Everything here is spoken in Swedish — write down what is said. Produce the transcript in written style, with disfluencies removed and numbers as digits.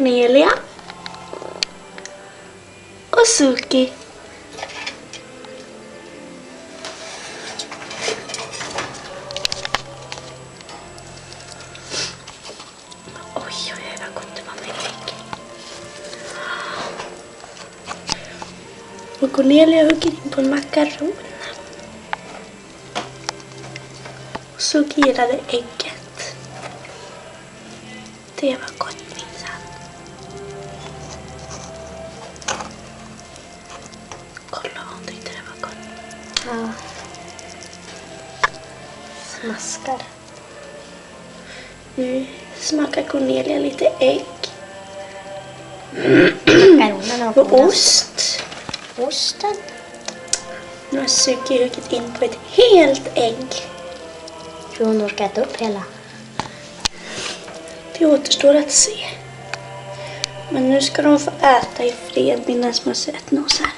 Cornelia och Suki. Oj, vad gott det var med ägg. Och Cornelia hugger in på en makaron. Och Suki gillade ägget. Det var gott minsann. Kolla, hon tyckte det var gott. Ja. Smaskar. Nu smakar Cornelia lite ägg. Makaronerna Och ost. Osten. Nu har Suki huggit in på ett helt ägg. Tror hon orkar äta upp hela? Det återstår att se. Men nu ska de få äta i fred, mina små sötnosar.